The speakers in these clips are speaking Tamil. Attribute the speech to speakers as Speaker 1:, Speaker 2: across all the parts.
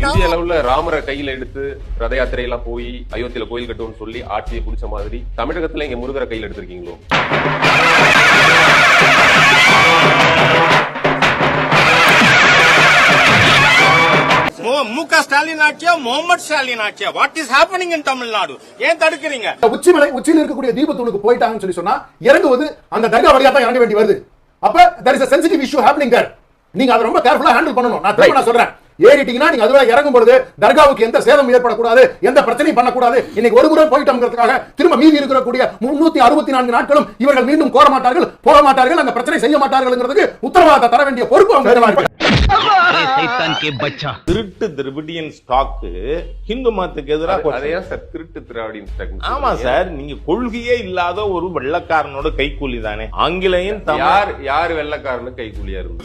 Speaker 1: இந்திய அளவுல ராமரை கையில எடுத்து ரத யாத்திரை எல்லாம் போய் அயோத்தியில கோயில் கட்டுவோம்னு சொல்லி ஆட்சியை பிடிச்ச மாதிரி தமிழகத்துல இங்க முருகரை கையில எடுத்திருக்கீங்களோ?
Speaker 2: முக ஸ்டாலின் ஆட்சியா முகமது ஸ்டாலின் ஆட்சியா? What is happening in Tamil Nadu? ஏன் தடுக்கிறீங்க?
Speaker 3: உச்சியில் இருக்கக்கூடிய தீபத்தூணுக்கு போயிட்டாங்கன்னு சொல்லி சொன்னா இறங்குவது அந்த தர்கா வழியா தான் இறங்க வேண்டி வருது. அப்ப there is a sensitive issue happening there. நீங்க அதை ரொம்ப கேர்ஃபுல்லா ஹேண்டில் பண்ணணும். நான் திரும்ப சொல்றேன், ஏறிட்டீங்கன்னா நீங்க அதுவரை இறங்கும் பொழுது தர்காவுக்கு எந்த சேதம் ஏற்படக்கூடாது, எந்த பிரச்சனையும் பண்ணக்கூடாது. இன்னைக்கு ஒரு முறை போயிட்டோம்ங்கிறதுக்காக திரும்ப மீதி இருக்கக்கூடிய 364 நாட்களும் இவர்கள் மீண்டும் கோர மாட்டார்கள், போக மாட்டார்கள், அந்த பிரச்சனை செய்ய மாட்டார்கள்ங்கிறதுக்கு உத்தரவாதத்தை தர வேண்டிய பொறுப்பு அவங்க.
Speaker 2: திருட்டு திராவிடியன் ஸ்டாக் ஹிந்து மதத்துக்கு எதிராக
Speaker 1: திருட்டு திராவிடியன் ஸ்டாக்.
Speaker 2: ஆமா சார், நீங்க கொள்கையே இல்லாத ஒரு வெள்ளக்காரனோட கைக்கூலி தானே. ஆங்கிலேயன்
Speaker 1: யார் வெள்ளக்காரனு கைக்கூலியா இருந்து?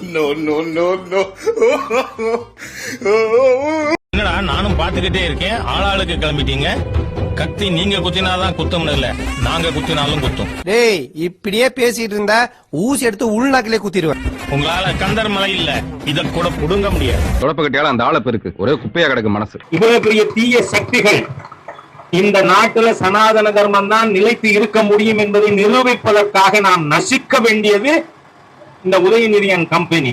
Speaker 4: என்னடா நானும் பாத்துக்கிட்டே இருக்கேன், ஆளாளுக்கு கிளம்பிட்டீங்க. கத்தி நீங்க குத்தினாதான் குத்தம் இல்ல, நாங்க குத்தினாலும் குத்தும்.
Speaker 5: டேய் இப்படியே பேசிட்டு இருந்தா ஊசி எடுத்து உள்நாக்கிலே குத்திடுவேன்.
Speaker 4: உங்களால கந்தர் மலை இல்ல இத கூட புடுங்க முடியாது.
Speaker 6: தொடப்ப கட்டியால அந்த ஆள பெருக்கு ஒரே குப்பையா கிடக்கு மனசு.
Speaker 7: இவ்வளவு பெரிய தீய சக்திகள் இந்த நாட்டுல சனாதன தர்மம் தான் நிலைத்து இருக்க முடியும் என்பதை நிரூபிப்பதற்காக நாம் நசிக்க வேண்டியது இந்த உதயநிதி அண்ட் கம்பெனி.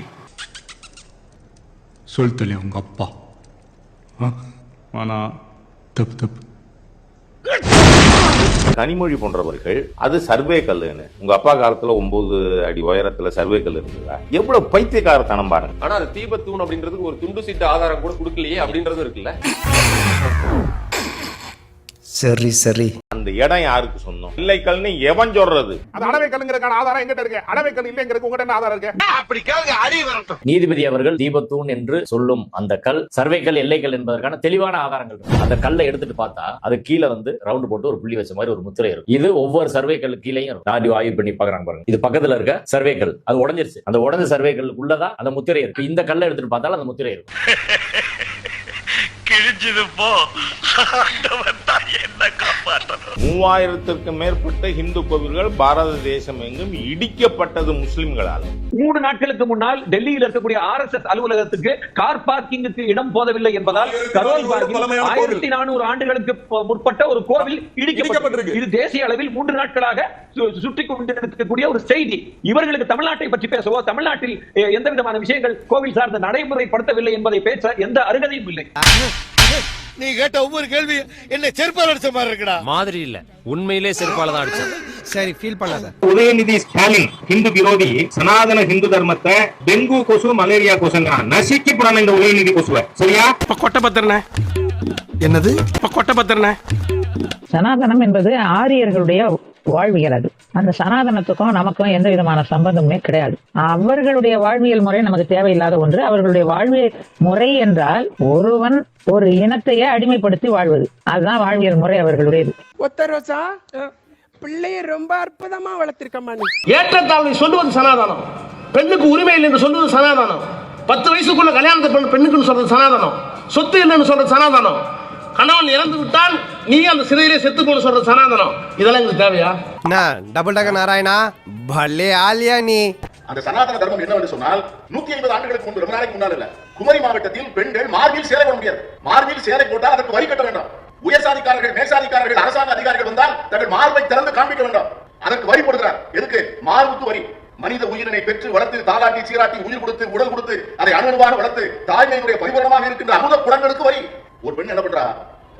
Speaker 8: சொல்லிட்டே உங்க அப்பா ஆனா தப்பு தப்பு.
Speaker 2: கனிமொழி போன்றவர்கள் அது சர்வே கல்லுன்னு, உங்க அப்பா காலத்துல 9 அடி உயரத்துல சர்வே கல் இருக்குல்ல, எவ்வளவு பைத்தியக்காரத்தனம் பாருங்க.
Speaker 1: ஆனா அது தீபத்தூண் அப்படின்றதுக்கு ஒரு துண்டு சீட்டு ஆதாரம் கூட கொடுக்கலையே அப்படின்றது இருக்குல்ல.
Speaker 5: சரி சரி,
Speaker 2: அந்த இடம் யாருக்கு சொந்தம்? இல்லை கல்னு எவன் சொல்றது?
Speaker 3: அது அடவை கல்லுங்கிறதுக்கான ஆதாரம் எங்கிட்ட இருக்கு? அடவை கல் இல்லைங்கிறதுக்கு உங்ககிட்ட என்ன ஆதாரம் இருக்கு?
Speaker 2: அப்படி கேளுங்க, அடி வரட்டும்.
Speaker 9: நீதிபதி அவர்கள் தீபத்தூண் என்று சொல்லும் அந்த கல் சர்வே கல், எல்லை கல் என்பதற்கான தெளிவான ஆதாரங்கள் இருக்கு. அந்த கல்லை எடுத்துட்டு பார்த்தா அது கீழே ரவுண்ட் போட்டு ஒரு புள்ளி வச்ச மாதிரி ஒரு முத்திரை இருக்கும். இது ஒவ்வொரு சர்வே கல் கீழையும் தாண்டி ஆய்வு பண்ணி பாக்குறாங்க பாருங்க. இது பக்கத்துல இருக்க சர்வே கல், அது உடஞ்சிருச்சு. அந்த உடஞ்ச சர்வே கல்லுக்குள்ளதான் அந்த முத்திரை இருக்கு. இந்த கல்லை எடுத்துட்டு பார்த்தாலும் அந்த முத்திரை இருக்கும்.
Speaker 4: கிழிஞ்சது போ,
Speaker 2: 3000க்கும் மேற்பட்ட இந்து கோவில்கள் பாரத தேசம் எங்கும் இடிக்கப்பட்டது முஸ்லிம்களால்.
Speaker 10: 3 நாட்களுக்கு முன்னால் டெல்லியில் இருக்கக்கூடிய RSS அலுவலகத்துக்கு கார் பார்க்கிங்குக்கு இடம் போதவில்லை என்பதால் கரோல் பார்க்கிங் 1400 ஆண்டுகளுக்கு முற்பட்ட ஒரு கோவில் இடிக்கப்பட்டிருக்கு. இது தேசிய அளவில் 3 நாட்களாக சுற்றி கொண்டிருக்கக்கூடிய ஒரு செய்தி. இவர்களுக்கு தமிழ்நாட்டை பற்றி பேசவோ, தமிழ்நாட்டில் எந்த விதமான விஷயங்கள் கோவில் சார்ந்த நடைமுறைப்படுத்தவில்லை என்பதை பேச எந்த அருகதையும் இல்லை.
Speaker 5: நீ கேட்ட ஒவ்வொரு கேள்வி என்ன செருப்பால அடிச்ச மாதிரி இருக்குடா.
Speaker 9: மாதிரி இல்ல, உண்மையிலே செருப்பால தான் அடிச்சது.
Speaker 5: சரி, ஃபீல் பண்ணாத.
Speaker 7: உதயநிதி ஸ்டாலின் ஹிந்து விரோதி, சனாதன ஹிந்து தர்மத்தை டெங்கு கொசு, மலேரியா கொசுங்க நசுக்கி போறான இந்த உதயநிதி கொசுவை. சரியா?
Speaker 10: கொட்ட பத்திரன
Speaker 5: என்னது?
Speaker 10: கொட்ட பத்திரன.
Speaker 11: சனாதனம் என்பது ஆரியர்களுடைய வாழ்வியல். அது அந்த சனாதனத்துக்கும் நமக்கும் எந்த விதமான சம்பந்தமுமே கிடையாது. அவர்களுடைய வாழ்வியல் முறை நமக்கு தேவையில்லாத ஒன்று. அவர்களுடைய வாழ்வியல் முறை என்றால் ஒருவன் ஒரு இனத்தையே அடிமைப்படுத்தி வாழ்வது, அதுதான் வாழ்வியல் முறை அவர்களுடையது.
Speaker 5: ஒத்தரோசா பிள்ளைய ரொம்ப அற்புதமா வளர்த்திருக்கமா.
Speaker 10: ஏற்றத்தாழ்வை சொல்லுவது சனாதனம், பெண்ணுக்கு உரிமை இல்லை என்று சொல்வது சனாதனம், 10 வயசுக்குள்ள கல்யாணத்தை பெண்ணுக்குன்னு சொல்றது சனாதனம், சொத்து இல்லைன்னு சொல்றது சனாதனம், கணவன் இறந்து விட்டால் நீ அந்த சிறையிலே செத்து போன சொல்றது சனாதனம். இதெல்லாம் எங்களுக்கு தேவையா?
Speaker 5: டபுள் டக நாராயணா பல்லே ஆலியா நீ.
Speaker 3: அந்த சனாதன தர்மம் என்னவென்று சொன்னால் 150 ஆண்டுகளுக்கு முன்பு, ரொம்ப நாளைக்கு முன்னால் இல்ல, குமரி மாவட்டத்தில் பெண்கள் மார்பில் சேலை போட முடியாது. மார்பில் சேலை போட்டால் அதற்கு வரி கட்ட வேண்டும். உயர்சாதிக்காரர்கள், மேற்சாதிக்காரர்கள், அரசாங்க அதிகாரிகள் வந்தால் தங்கள் மார்பை திறந்து காண்பிக்க வேண்டும். அதற்கு வரி போடுகிறார். எதுக்கு? மார்புக்கு வரி. மனித உயிரினை பெற்று வளர்த்து, தாளாட்டி, சீராட்டி, உயிர் கொடுத்து, உடல் கொடுத்து, அதை அணுவாக வளர்த்து தாய்மையுடைய பரிபூரணமாக இருக்கின்ற அமுத குடங்களுக்கு வரி. ஒரு பெண் என்ன பண்றா?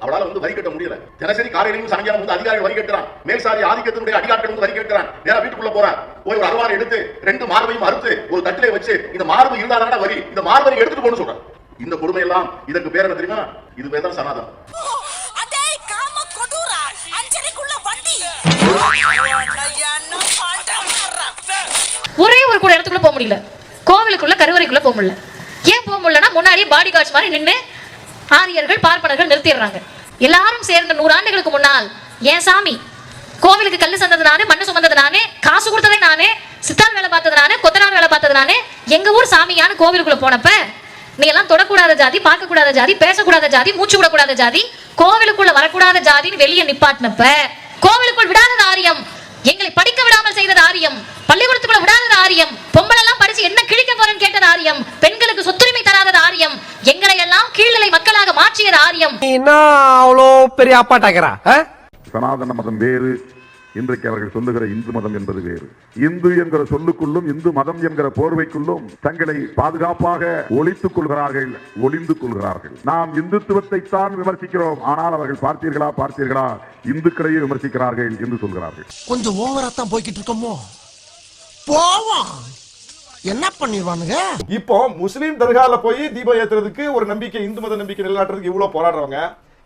Speaker 3: அவளால வரி கட்ட முடியல. தினசரி காலையிலும் சாயங்காலம் அதிகாரிகள் வரி கட்டுறான். மேல்சாதி ஆதிக்கத்தினுடைய அடியாட்கள் வரி கட்டுறான். நேரா வீட்டுக்குள்ள போறான். போய் ஒரு அருவாரை எடுத்து 2 மார்பையும் அறுத்து ஒரு தட்டிலே வச்சு, இந்த மார்பு இருந்தாதான வரி, இந்த மார்பை எடுத்துட்டு போன்னு சொல்றான். இந்த கொடுமை எல்லாம் இதற்கு பேர் என்ன தெரியுமா? இது பேர் தான் சனாதனம்.
Speaker 11: ஒரே ஒரு கூட இடத்துக்குள்ள போக முடியல, கோவிலுக்குள்ள கருவறைக்குள்ள போக முடியல. ஏன் போக முடியலன்னா முன்னாடியே பாடி கார்ட்ஸ் மாதிரி நின்று ஆரியர்கள், பார்ப்பனர்கள் நிறுத்திடுறாங்க. எல்லாரும் சேர்ந்த 100 ஆண்டுகளுக்கு முன்னால் ஏன் சாமி கோவிலுக்கு கல்லு சந்தது நானே, மண்ணு சுமந்தது நானே, காசு கொடுத்ததே நானே, சித்தாள் வேலை பார்த்தது நானே, கொத்தனார் வேலை பார்த்தது நானே, எங்க ஊர் சாமியான கோவிலுக்குள்ள போனப்ப நீ எல்லாம் தொடக்கூடாத ஜாதி, பார்க்கக்கூடாத ஜாதி, பேசக்கூடாத ஜாதி, மூச்சு விடக்கூடாத ஜாதி, கோவிலுக்குள்ள வரக்கூடாத ஜாதின்னு வெளியே நிப்பாட்டினப்ப கோவிலுக்குள் விடாதது ஆரியம், எங்களை படிக்க விடாமல் செய்தது ஆரியம், பள்ளிக்கூடத்துக்குள்ள விடாதது ஆரியம், பொம்பளை எல்லாம் படிச்சு என்ன கிழிக்க போறேன்னு கேட்டது ஆரியம், பெண்களுக்கு சொத்துரிமை தராதது ஆரியம், எங்களை எல்லாம் கீழ்நிலை ஆரியம்.
Speaker 5: அவ்வளோ பெரிய அப்பாட்டாக்கிறா?
Speaker 3: சனாதன மதம் வேறு, இன்றைக்கு அவர்கள் சொல்லுகிற இந்து மதம் என்பது வேறு. இந்து என்கிற சொல்லுக்குள்ளும் இந்து மதம் என்கிற போர்வைக்குள்ளும் தங்களை பாதுகாப்பாக ஒளித்துக் கொள்கிறார்கள். நாம் இந்துத்துவத்தை தான் விமர்சிக்கிறோம், ஆனால் அவர்கள் பார்த்தீர்களா இந்துக்களையே விமர்சிக்கிறார்கள் என்று சொல்கிறார்கள்.
Speaker 5: கொஞ்சம் ஓவரா தான் போய்கிட்டு இருக்கோமோ? போவோம், என்ன பண்ணிடுவானுங்க?
Speaker 3: இப்போ முஸ்லீம் தர்கால போய் தீபம் ஏத்துறதுக்கு ஒரு நம்பிக்கை, இந்து மத நம்பிக்கை நிலைநாட்டுறதுக்கு இவ்வளவு போராடுறவங்க,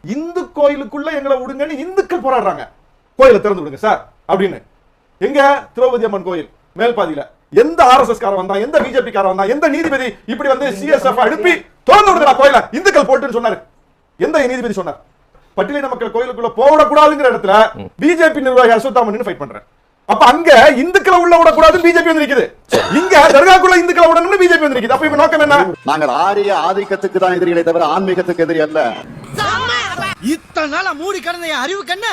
Speaker 3: இந்து கோயிலுக்குள்ள எங்களை விடுங்கன்னு இந்துக்கள் போராடுறாங்க. கோயிலை திறந்து விடுங்க சார் அப்படின்னு. எங்க திரௌபதி அம்மன் கோயில் மேல்பாதியில எந்த ஆர்எஸ்எஸ் காரன் வந்தா, எந்த பிஜேபி காரன் வந்தா, எந்த நீதிபதி இப்படி வந்து சிஎஸ்எஃப் அனுப்பி திறந்து விடுங்களா கோயில இந்துக்கள் போட்டுன்னு சொன்னாரு? எந்த நீதிபதி சொன்னார்? பட்டியலின மக்கள் கோயிலுக்குள்ள போடக்கூடாதுங்கிற இடத்துல பிஜேபி நிர்வாகி அஸ்வத்தாமன் ஃபைட் பண்றேன். அப்ப அங்க இந்துக்களை உள்ள விடக்கூடாது பிஜேபி வந்து நிக்குது, இங்க தர்காக்குள்ள இந்துக்களை விடணும்னு பிஜேபி வந்து நிக்குது. அப்ப இப்ப நோக்கம் என்ன?
Speaker 12: நாங்கள் ஆரிய ஆதிக்கத்துக்கு தான் எதிரிகளை தவிர ஆன்மீகத்துக்கு எதிரி அல்ல.
Speaker 5: இத்தனை நாளா மூடி கடந்த அறிவுக்கு என்ன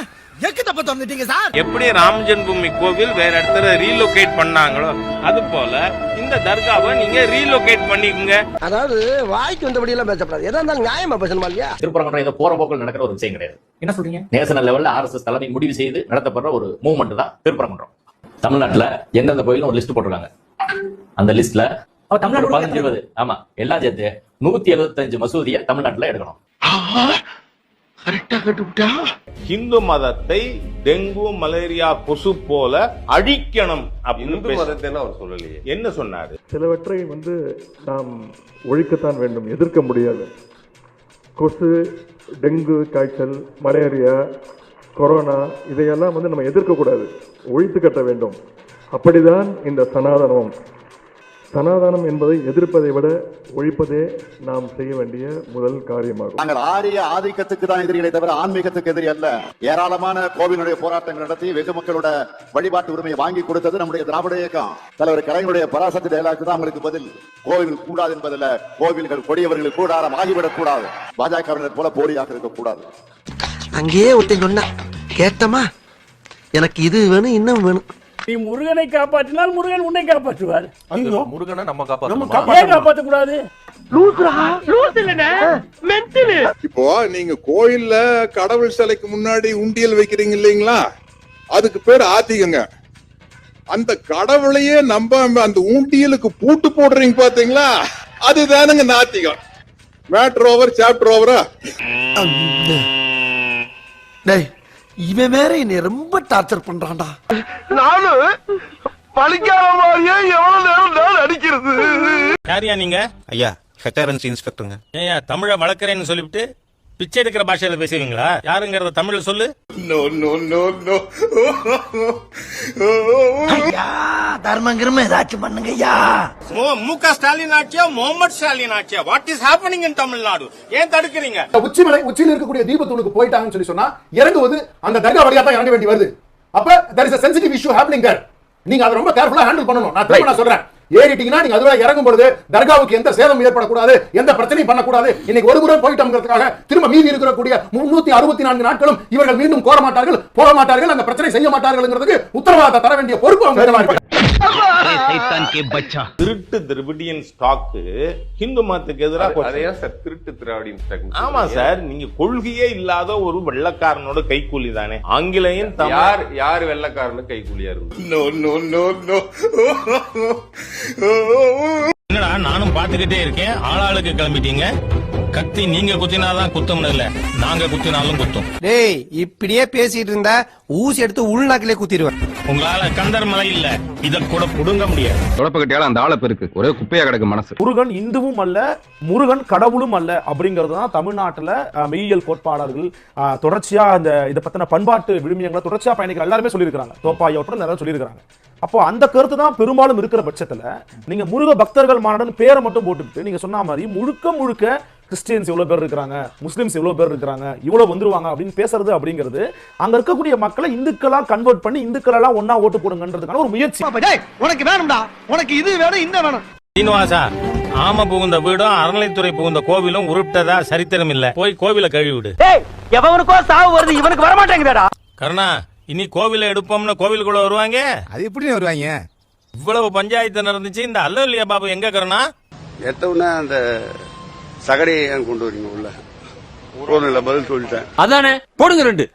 Speaker 5: எக்கு தப்ப தந்துட்டீங்க சார்.
Speaker 7: எப்படி ராம் ஜென்மபூமி கோவில் வேற இடத்துல ரீலோகேட் பண்ணாங்களோ அது போல இந்த தர்காவை நீங்க ரீலோகேட் பண்ணிக்கங்க.
Speaker 5: அதாவது வாய்க்கு வந்தபடி எல்லாம் பேசப்படாது, எதா இருந்தாலும் நியாயமா பேசணுமா இல்லையா?
Speaker 9: திருப்பரங்குன்றம் இதை போற போக்கில் நடக்கிற ஒரு விஷயம் கிடையாது. என்ன சொல்றீங்க? நேஷனல் லெவல்ல ஆர்எஸ்எஸ் தலைமை முடிவு செய்து நடத்தப்படுற ஒரு மூவ்மெண்ட் தான் திருப்பரங்குன்றம். தமிழ்நாட்டுல எந்தெந்த கோயிலும் ஒரு லிஸ்ட் போட்டிருக்காங்க. அந்த லிஸ்ட்ல 15-20 ஆமா எல்லாம் சேர்த்து 175 மசூதியை தமிழ்நாட்டுல எடுக்கணும்.
Speaker 2: இந்து மதத்தை டெங்கு மலேரியா கொசு போல அழிக்கணும் அப்படின்னு
Speaker 1: அவர் சொல்லலையே.
Speaker 2: என்ன சொன்னாரு?
Speaker 3: சிலவற்றை நாம் ஒழிக்கத்தான் வேண்டும், எதிர்க்க முடியாது. கொசு, டெங்கு காய்ச்சல், மலேரியா, கொரோனா இதையெல்லாம் நம்ம எதிர்க்க கூடாது, ஒழித்து கட்ட வேண்டும். அப்படிதான் இந்த சனாதனம் என்பதை எதிர்ப்பதை விட ஒழிப்பதே நாம் செய்ய வேண்டிய முதல் காரியமாகும்.
Speaker 12: நாங்கள் ஆரிய ஆதிக்கத்துக்கு தான் எதிரிகளை தவிர ஆன்மீகத்துக்கு எதிரி அல்ல. ஏராளமான கோவிலுடைய போராட்டங்கள் நடத்தி வெகு மக்களோட வழிபாட்டு உரிமையை வாங்கி கொடுத்தது நம்முடைய திராவிட இயக்கம். தலைவர் கலைஞருடைய பராசக்தி டயலாக் தான் அவங்களுக்கு பதில். கோவில்கள் கூடாது என்பதில்ல, கோவில்கள் கொடியவர்கள் கூடாரம் ஆகிவிடக் கூடாது, பாஜகவினர் போல போலியாக இருக்கக்கூடாது.
Speaker 5: அங்கேயே ஒருத்தன் சொன்ன கேட்டமா, எனக்கு இது வேணும் இன்னும் வேணும்.
Speaker 10: நீ முருகனை காப்பாற்றினால் முருகன் உன்னை காப்பாற்றுவார்.
Speaker 1: முருகனை நம்ம
Speaker 10: காப்பாற்ற கூடாது.
Speaker 3: இப்போ நீங்க கோயில்ல கடவுள் சிலைக்கு முன்னாடி உண்டியல் வைக்கிறீங்க இல்லைங்களா, அதுக்கு பேர் ஆத்திகங்க. அந்த கடவுளையே நம்ப அந்த உண்டியலுக்கு பூட்டு போடுறீங்க பாத்தீங்களா, அதுதானுங்க நாத்திகம். மேட்டர் ஓவர் சாப்டர் ஓவரா?
Speaker 5: இவன் வேற என்னை ரொம்ப டார்ச்சர் பண்றான்டா. நானும் பழிக்காத மாதிரியே எவ்வளவு நேரம் நான் அடிக்கிறது.
Speaker 7: யாரியா நீங்க?
Speaker 6: ஐயா ஹெச்ஆர்என்சி இன்ஸ்பெக்டருங்க.
Speaker 7: ஏயா தமிழ வளர்க்கறேன்னு சொல்லிவிட்டு பிச்சை எடுக்கிற பாஷையில பேசுவீங்களா? யாருங்கிறத தமிழ்ல சொல்லு.
Speaker 5: தர்மங்கிரம ஏதாச்சும் பண்ணுங்க ஐயா.
Speaker 7: முக ஸ்டாலின் ஆட்சியா முகமது ஸ்டாலின் ஆட்சியா? What is happening in Tamil Nadu? ஏன் தடுக்கிறீங்க?
Speaker 3: உச்சியில் இருக்கக்கூடிய தீபத்தூளுக்கு போயிட்டாங்கன்னு சொல்லி சொன்னா இறங்குவது அந்த தர்கா வழியா தான் இறங்க வேண்டி வருது. அப்ப there is a sensitive issue happening there. நீங்க அதை ரொம்ப கேர்ஃபுல்லா ஹேண்டில் பண்ணணும். நான் சொல்றேன், ஏறிட்டீங்கன்னா நீங்க அதுவா இறங்கும் பொழுது தர்காவுக்கு எந்த சேதம் ஏற்படக்கூடாது, எந்த பிரச்சனையும் பண்ணக்கூடாது. இன்னைக்கு ஒரு முறை போயிட்டோம்ங்கிறதுக்காக திரும்ப மீதி இருக்கக்கூடிய 364 நாட்களும் இவர்கள் மீண்டும் கோர மாட்டார்கள், போக மாட்டார்கள், அந்த பிரச்சனை செய்ய மாட்டார்கள்ங்கிறதுக்கு உத்தரவாதத்தை தர வேண்டிய பொறுப்பு அவங்க.
Speaker 2: திருட்டு திராவிடியன் ஸ்டாக்கு ஹிந்து மதத்துக்கு எதிராக.
Speaker 1: திருட்டு திராவிடியன் ஸ்டாக்.
Speaker 2: ஆமா சார், நீங்க கொள்கையே இல்லாத ஒரு வெள்ளக்காரனோட கைக்கூலி தானே. ஆங்கிலேயன்
Speaker 1: யார் வெள்ளக்காரனு கைக்கூலியா இருக்கு?
Speaker 4: என்னடா நானும் பாத்துக்கிட்டே இருக்கேன், ஆளாளுக்கு கிளம்பிட்டீங்க. கத்தி நீங்க குத்தினாதான் குத்தம் இல்ல, நாங்க குத்தினாலும் குத்தும்.
Speaker 5: டேய் இப்படியே பேசிட்டு இருந்தா ஊசி எடுத்து உள்நாக்கிலே குத்திடுவேன்.
Speaker 4: உங்களால கந்தர் மலை இல்ல இத கூட புடுங்க முடியாது.
Speaker 6: தொடப்ப கட்டியால அந்த ஆளை இருக்கு, ஒரே குப்பையா கிடக்கு மனசு.
Speaker 10: முருகன் இந்துவும் அல்ல, முருகன் கடவுளும் அல்ல அப்படிங்கிறது தான் தமிழ்நாட்டுல மெய்யியல் கோட்பாளர்கள் தொடர்ச்சியா அந்த இதை பத்தின பண்பாட்டு விழுமியங்களை தொடர்ச்சியா பயணிக்கிற எல்லாருமே சொல்லியிருக்காங்க. தோப்பாயோட நிறைய சொல்லியிருக்காங்க. அப்போ அந்த கருத்து தான் பெரும்பாலும் இருக்கிற பட்சத்துல நீங்க முருக பக்தர்கள் மாநாடுன்னு பேரை மட்டும் போட்டுக்கிட்டு நீங்க சொன்ன மாதிரி முழுக்க கிறிஸ்டியன்ஸ் எவ்வளவு பேர் இருக்காங்க, முஸ்லிம்ஸ் எவ்வளவு பேர் இருக்காங்க, இவ்வளவு வந்துருவாங்க அப்படின்னு பேசுறது அப்படிங்கிறது அங்க இருக்கக்கூடிய மக்களை இந்துக்களா கன்வெர்ட் பண்ணி இந்துக்களெல்லாம் ஒன்னா ஓட்டு போடுங்கன்றதுக்கான ஒரு முயற்சி.
Speaker 5: உனக்கு வேணும்டா, உனக்கு இது வேணும் இந்த வேணும்.
Speaker 4: சீனிவாசா, ஆம புகுந்த வீடும் அறநிலைத்துறை புகுந்த கோவிலும் உருட்டதா சரித்திரம் இல்ல. போய் கோவில கழுவி விடு.
Speaker 10: எவனுக்கோ சாவு வருது, இவனுக்கு வர மாட்டேங்குதா?
Speaker 4: கருணா, இனி கோவில எடுப்போம்னு கோவிலுக்குள்ள வருவாங்க.
Speaker 5: அது எப்படி வருவாங்க?
Speaker 4: இவ்வளவு பஞ்சாயத்து நடந்துச்சு, இந்த அல்லலியா பாபு எங்க? கருணா
Speaker 12: எத்தவொன்னே அந்த சகடியை கொண்டு வரீங்க உள்ள. பதில் சொல்லிட்டேன்.
Speaker 5: அதானே போடுங்க 2.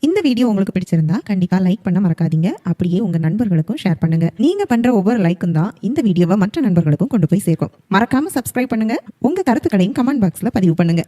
Speaker 11: இந்த வீடியோ உங்களுக்கு பிடிச்சிருந்தா கண்டிப்பா லைக் பண்ண மறக்காதீங்க. அப்படியே உங்க நண்பர்களுக்கும் ஷேர் பண்ணுங்க. நீங்க பண்ற ஒவ்வொரு லைக்கும் தான் இந்த வீடியோவை மற்ற நண்பர்களுக்கும் கொண்டு போய் சேர்க்கும். மறக்காம சப்ஸ்கிரைப் பண்ணுங்க. உங்க கருத்துக்களையும் கமெண்ட் பாக்ஸ்ல பதிவு பண்ணுங்க.